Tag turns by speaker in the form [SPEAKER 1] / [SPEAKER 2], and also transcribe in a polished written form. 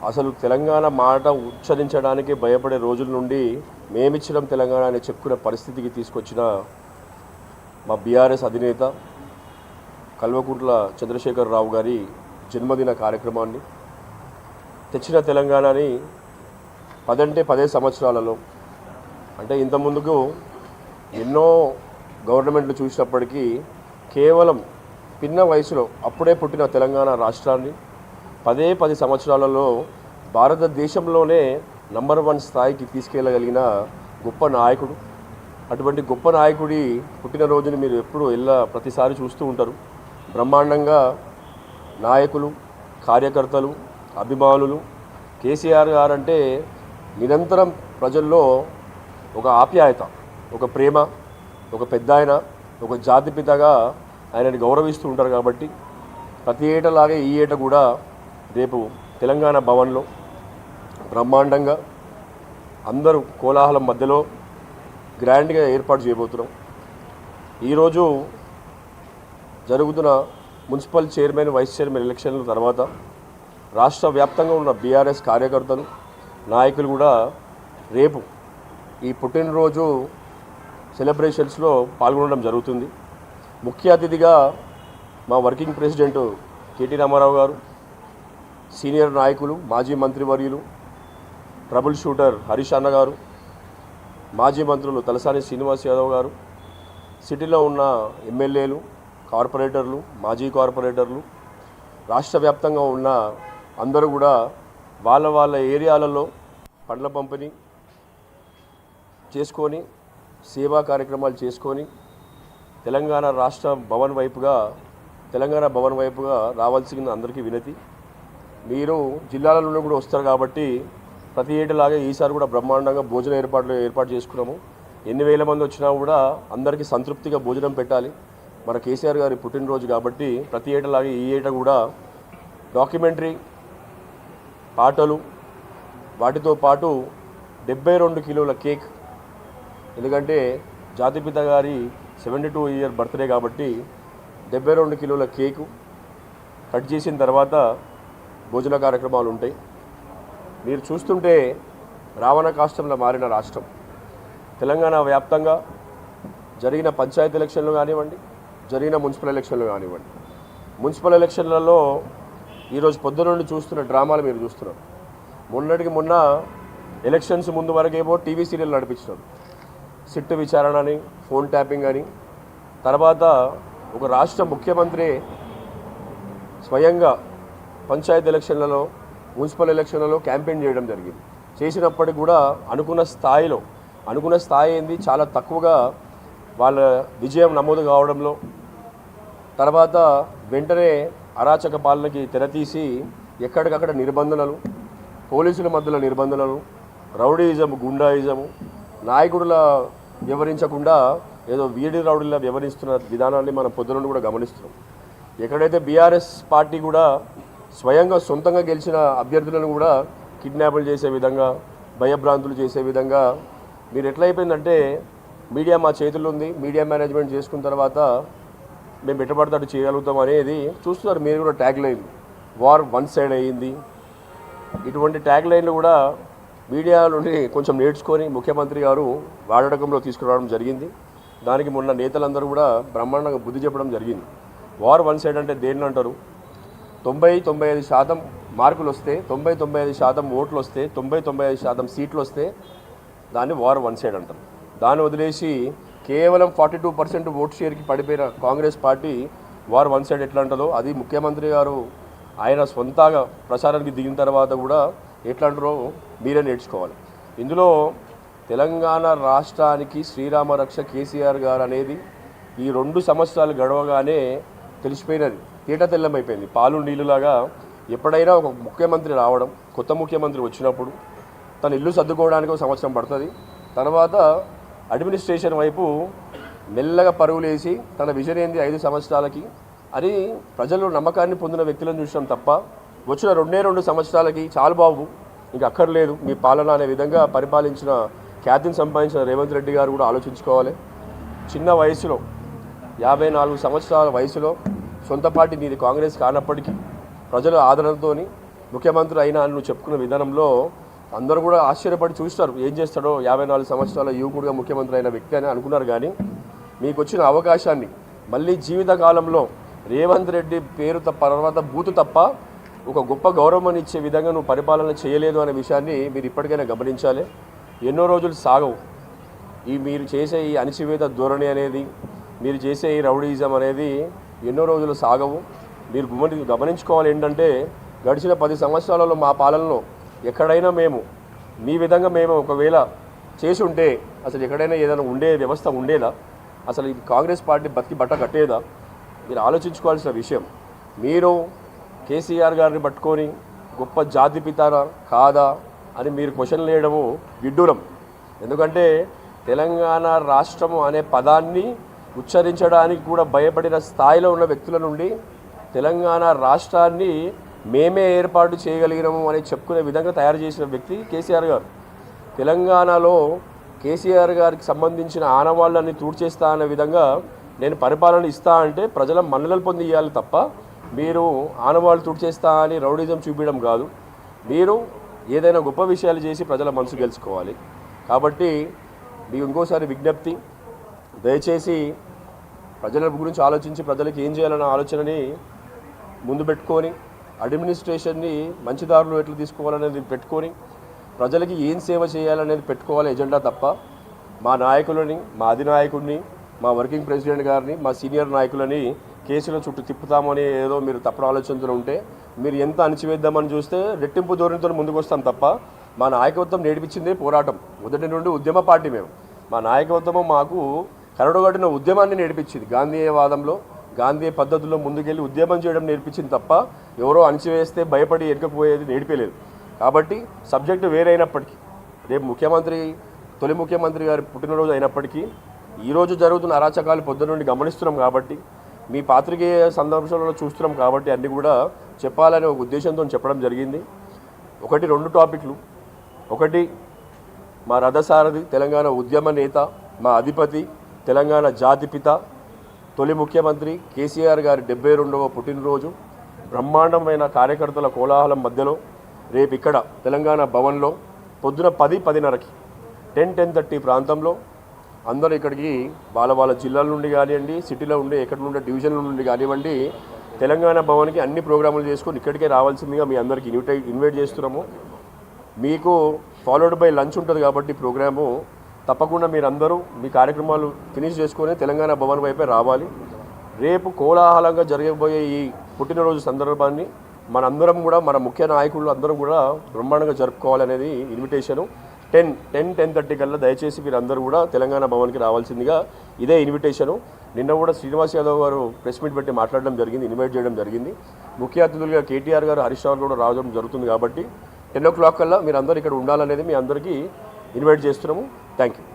[SPEAKER 1] అసలు తెలంగాణ మాట ఉచ్చరించడానికి భయపడే రోజుల నుండి మేమిచ్చడం తెలంగాణ అని చెప్పుకునే పరిస్థితికి తీసుకొచ్చిన మా బీఆర్ఎస్ అధినేత కల్వకుంట్ల చంద్రశేఖరరావు గారి జన్మదిన కార్యక్రమాన్ని తెచ్చిన తెలంగాణని 10 సంవత్సరాలలో అంటే ఇంతకుముందుకు ఎన్నో గవర్నమెంట్లు చూసినప్పటికీ కేవలం పిన్న వయసులో అప్పుడే పుట్టిన తెలంగాణ రాష్ట్రాన్ని 10 సంవత్సరాలలో భారతదేశంలోనే నంబర్ 1 స్థాయికి తీసుకెళ్ళగలిగిన గొప్ప నాయకుడు. అటువంటి గొప్ప నాయకుడి పుట్టినరోజుని మీరు ఎప్పుడు ప్రతిసారి చూస్తూ ఉంటారు. బ్రహ్మాండంగా నాయకులు, కార్యకర్తలు, అభిమానులు కేసీఆర్ గారు అంటే నిరంతరం ప్రజల్లో ఒక ఆప్యాయత, ఒక ప్రేమ, ఒక పెద్ద ఆయన, ఒక జాతిపితగా ఆయనని గౌరవిస్తూ ఉంటారు. కాబట్టి ప్రతి ఏటలాగే ఈ ఏట కూడా రేపు తెలంగాణ భవన్లో బ్రహ్మాండంగా అందరూ కోలాహలం మధ్యలో గ్రాండ్గా ఏర్పాటు చేయబోతున్నాం. ఈరోజు జరుగుతున్న మున్సిపల్ చైర్మన్, వైస్ చైర్మన్ ఎలక్షన్ల తర్వాత రాష్ట్ర వ్యాప్తంగా ఉన్న బీఆర్ఎస్ కార్యకర్తలు, నాయకులు కూడా రేపు ఈ పుట్టినరోజు సెలబ్రేషన్స్లో పాల్గొనడం జరుగుతుంది. ముఖ్య అతిథిగా మా వర్కింగ్ ప్రెసిడెంట్ కేటీ రామారావు గారు, సీనియర్ నాయకులు, మాజీ మంత్రివర్యులు, ట్రబుల్ షూటర్ హరీష్ అన్న గారు, మాజీ మంత్రులు తలసాని శ్రీనివాస్ యాదవ్ గారు, సిటీలో ఉన్న ఎమ్మెల్యేలు, కార్పొరేటర్లు, మాజీ కార్పొరేటర్లు, రాష్ట్ర వ్యాప్తంగా ఉన్న అందరూ కూడా వాళ్ళ ఏరియాలలో పండ్ల పంపిణీ చేసుకొని, సేవా కార్యక్రమాలు చేసుకొని తెలంగాణ భవన్ వైపుగా రావాల్సిన అందరికీ వినతి. మీరు జిల్లాల నుండి కూడా వస్తారు కాబట్టి ప్రతి ఏటలాగే ఈసారి కూడా బ్రహ్మాండంగా భోజన ఏర్పాటు చేసుకున్నాము. ఎన్ని వేల మంది వచ్చినా కూడా అందరికీ సంతృప్తిగా భోజనం పెట్టాలి. మన కేసీఆర్ గారి పుట్టినరోజు కాబట్టి ప్రతి ఏటలాగే ఈ ఏట కూడా డాక్యుమెంటరీ, పాటలు, వాటితో పాటు 72 కిలోల కేక్, ఎందుకంటే జాతిపిత గారి 72 ఇయర్ బర్త్డే కాబట్టి 72 కిలోల కేకు కట్ చేసిన తర్వాత భోజన కార్యక్రమాలు ఉంటాయి. మీరు చూస్తుంటే రావణ కాష్టంలో మారిన రాష్ట్రం. తెలంగాణ వ్యాప్తంగా జరిగిన పంచాయతీ ఎలక్షన్లు కానివ్వండి, జరిగిన మున్సిపల్ ఎలక్షన్లు కానివ్వండి, మున్సిపల్ ఎలక్షన్లలో ఈరోజు పొద్దున నుండి చూస్తున్న డ్రామాలు మీరు చూస్తున్నారు. మొన్న ఎలక్షన్స్ ముందు వరకేమో టీవీ సీరియల్ నడిపించినారు. సిట్టు విచారణ అని, ఫోన్ ట్యాపింగ్ అని, తర్వాత ఒక రాష్ట్ర ముఖ్యమంత్రి స్వయంగా పంచాయతీ ఎలక్షన్లలో, మున్సిపల్ ఎలక్షన్లలో క్యాంపెయిన్ చేయడం జరిగింది. చేసినప్పటికీ కూడా అనుకున్న స్థాయి ఏంది చాలా తక్కువగా వాళ్ళ విజయం నమోదు కావడంలో, తర్వాత వెంటనే అరాచక పాలనకి తెరతీసి ఎక్కడికక్కడ నిర్బంధనలు, పోలీసుల మధ్యలో నిర్బంధనలు, రౌడీయిజం, గుండాయిజము, నాయకుడుల వ్యవహరించకుండా ఏదో వీడి రౌడీలా వ్యవహరిస్తున్న విధానాన్ని మనం పొద్దున కూడా గమనిస్తున్నాం. ఎక్కడైతే బీఆర్ఎస్ పార్టీ కూడా స్వయంగా సొంతంగా గెలిచిన అభ్యర్థులను కూడా కిడ్నాపులు చేసే విధంగా, భయభ్రాంతులు చేసే విధంగా మీరు ఎట్లయిపోయిందంటే మీడియా మా చేతుల్లో ఉంది, మీడియా మేనేజ్మెంట్ చేసుకున్న తర్వాత మేము ఎట్టబడతాడు చేయగలుగుతాం అనేది చూస్తున్నారు. మీరు కూడా tag line war one side అయ్యింది. ఇటువంటి ట్యాగ్ లైన్లు కూడా మీడియా నుండి కొంచెం నేర్చుకొని ముఖ్యమంత్రి గారు వాడకంలో తీసుకురావడం జరిగింది. దానికి మొన్న నేతలందరూ కూడా బ్రహ్మాండంగా బుద్ధి చెప్పడం జరిగింది. వార్ వన్ సైడ్ అంటే దేన్ని అంటారు? 90-95% మార్కులు వస్తే, 90-95% ఓట్లు వస్తే, 90-95% సీట్లు వస్తే దాన్ని వార్ వన్ సైడ్ అంటారు. దాన్ని వదిలేసి కేవలం 42% ఓట్ షేర్కి పడిపోయిన Congress party war one side ఎట్లా అంటుందో అది ముఖ్యమంత్రి గారు ఆయన సొంతగా ప్రచారానికి దిగిన తర్వాత కూడా ఎట్లా అంటారో మీరే నేర్చుకోవాలి. ఇందులో తెలంగాణ రాష్ట్రానికి శ్రీరామ రక్ష కేసీఆర్ గారు అనేది ఈ 2 సంవత్సరాలు గడవగానే తెలిసిపోయినది, తెల్లమైపోయింది. పాలు నీళ్ళులాగా ఎప్పుడైనా ఒక ముఖ్యమంత్రి రావడం, కొత్త ముఖ్యమంత్రి వచ్చినప్పుడు తన ఇల్లు సర్దుకోవడానికి 1 సంవత్సరం పడుతుంది. తర్వాత అడ్మినిస్ట్రేషన్ వైపు మెల్లగా పరుగులేసి తన విజన్ ఏంది 5 సంవత్సరాలకి అని ప్రజలు నమ్మకాన్ని పొందిన వ్యక్తులను చూసాం తప్ప వచ్చిన 2 సంవత్సరాలకి చాలు బాబు ఇంక అక్కర్లేదు మీ పాలన అనే విధంగా పరిపాలించిన ఖ్యాతిని సంపాదించిన రేవంత్ రెడ్డి గారు కూడా ఆలోచించుకోవాలి. చిన్న వయసులో 54 సంవత్సరాల వయసులో సొంత పార్టీ నీది కాంగ్రెస్ కానప్పటికీ ప్రజల ఆదరణతోని ముఖ్యమంత్రి అయినా అని నువ్వు చెప్పుకున్న విధానంలో అందరూ కూడా ఆశ్చర్యపడి చూస్తారు, ఏం చేస్తాడో 54 సంవత్సరాల యువకుడిగా ముఖ్యమంత్రి అయిన వ్యక్తి అని అనుకున్నారు. కానీ మీకు వచ్చిన అవకాశాన్ని మళ్ళీ జీవితకాలంలో రేవంత్ రెడ్డి పేరు తర్వాత బూతు తప్ప ఒక గొప్ప గౌరవం ఇచ్చే విధంగా నువ్వు పరిపాలన చేయలేదు అనే విషయాన్ని మీరు ఇప్పటికైనా గమనించాలి. ఎన్నో రోజులు సాగవు మీరు చేసే ఈ అణచివేత ధోరణి అనేది, మీరు చేసే ఈ రౌడీజం అనేది ఎన్నో రోజులు సాగవు. మీరు గమనించుకోవాలి ఏంటంటే గడిచిన 10 సంవత్సరాలలో మా పాలనలో ఎక్కడైనా మేము మీ విధంగా మేము ఒకవేళ చేసి ఉంటే అసలు ఎక్కడైనా ఏదైనా వ్యవస్థ ఉండేదా? అసలు ఇది కాంగ్రెస్ పార్టీ బతికి బట్ట కట్టేదా? మీరు ఆలోచించుకోవాల్సిన విషయం. మీరు కేసీఆర్ గారిని పట్టుకొని గొప్ప జాతి పితానా కాదా అని మీరు క్వశ్చన్ వేయడము విడ్డూరం. ఎందుకంటే తెలంగాణ రాష్ట్రము అనే పదాన్ని ఉచ్చరించడానికి కూడా భయపడిన స్థాయిలో ఉన్న వ్యక్తుల నుండి తెలంగాణ రాష్ట్రాన్ని మేమే ఏర్పాటు చేయగలిగినాము అని చెప్పుకునే విధంగా తయారు చేసిన వ్యక్తి కేసీఆర్ గారు. తెలంగాణలో కేసీఆర్ గారికి సంబంధించిన ఆనవాళ్ళని తూడ్చేస్తా అనే విధంగా నేను పరిపాలన ఇస్తా అంటే ప్రజల మన్ననలు పొంది ఇవ్వాలి తప్ప మీరు ఆనవాళ్ళు తూడ్చేస్తా అని రౌడిజం చూపించడం కాదు. మీరు ఏదైనా గొప్ప విషయాలు చేసి ప్రజల మనసు గెలుచుకోవాలి. కాబట్టి మీకు ఇంకోసారి విజ్ఞప్తి, దయచేసి ప్రజల గురించి ఆలోచించి ప్రజలకు ఏం చేయాలన్న ఆలోచనని ముందు పెట్టుకొని అడ్మినిస్ట్రేషన్ని మంచి దారులు ఎట్లా తీసుకోవాలనేది పెట్టుకొని ప్రజలకి ఏం సేవ చేయాలనేది పెట్టుకోవాలి ఎజెండా తప్ప మా నాయకులని, మా అధినాయకుడిని, మా వర్కింగ్ ప్రెసిడెంట్ గారిని, మా సీనియర్ నాయకులని కేసుల చుట్టూ తిప్పుతామని ఏదో మీరు తప్పుడు ఆలోచనతో ఉంటే మీరు ఎంత అణచివేద్దామని చూస్తే రెట్టింపు ధోరణితో ముందుకు వస్తాం తప్ప మా నాయకత్వం నేర్పించిందే పోరాటం. మొదటి నుండి ఉద్యమ పార్టీ మేము. మా నాయకత్వము మాకు కరడుగట్టిన ఉద్యమాన్ని నేర్పించింది. గాంధీయవాదంలో గాంధీ పద్ధతుల్లో ముందుకెళ్ళి ఉద్యమం చేయడం నేర్పించింది తప్ప ఎవరో అణచివేస్తే భయపడి ఎరకపోయేది నేర్పలేదు. కాబట్టి సబ్జెక్టు వేరైనప్పటికీ రేపు తొలి ముఖ్యమంత్రి గారి పుట్టినరోజు అయినప్పటికీ ఈరోజు జరుగుతున్న అరాచకాలు పొద్దున నుండి గమనిస్తున్నాం కాబట్టి మీ పాత్రికేయ సందర్భంలో చూస్తున్నాం కాబట్టి అన్నీ కూడా చెప్పాలనే ఒక ఉద్దేశంతో చెప్పడం జరిగింది. 2 టాపిక్లు. ఒకటి, మా రథసారథి, తెలంగాణ ఉద్యమ నేత, మా అధిపతి, తెలంగాణ జాతిపిత, తొలి ముఖ్యమంత్రి కేసీఆర్ గారి 72వ పుట్టినరోజు బ్రహ్మాండమైన కార్యకర్తల కోలాహలం మధ్యలో రేపు ఇక్కడ తెలంగాణ భవన్లో పొద్దున 10-10:30కి 10-10:30 ప్రాంతంలో అందరూ ఇక్కడికి వాళ్ళ జిల్లాల నుండి కానివ్వండి, సిటీలో ఉండే ఎక్కడ నుండి డివిజన్ల నుండి కానివ్వండి తెలంగాణ భవన్కి అన్ని ప్రోగ్రాములు చేసుకొని ఇక్కడికే రావాల్సిందిగా మీ అందరికీ ఇన్వైట్ చేస్తున్నాము. మీకు ఫాలోడ్ బై లంచ్ ఉంటుంది కాబట్టి ప్రోగ్రాము తప్పకుండా మీరందరూ మీ కార్యక్రమాలు ఫినిష్ చేసుకొని తెలంగాణ భవన్ వైపే రావాలి. రేపు కోలాహలంగా జరగబోయే ఈ పుట్టినరోజు సందర్భాన్ని మనందరం కూడా మన ముఖ్య నాయకులు అందరం కూడా బ్రహ్మాండంగా జరుపుకోవాలనేది ఇన్విటేషను. 10-10:30 కల్లా దయచేసి మీరు అందరూ కూడా తెలంగాణ భవన్కి రావాల్సిందిగా ఇదే ఇన్విటేషను. నిన్న కూడా శ్రీనివాస్ యాదవ్ గారు ప్రెస్ మీట్ పెట్టి మాట్లాడడం జరిగింది, ఇన్వైట్ చేయడం జరిగింది. ముఖ్య అతిథులుగా కేటీఆర్ గారు, హరీష్ రావు కూడా రావడం జరుగుతుంది. కాబట్టి 10 o'clock కల్లా మీరు అందరూ ఇక్కడ ఉండాలనేది మీ అందరికీ ఇన్వైట్ చేస్తున్నాము. Thank you.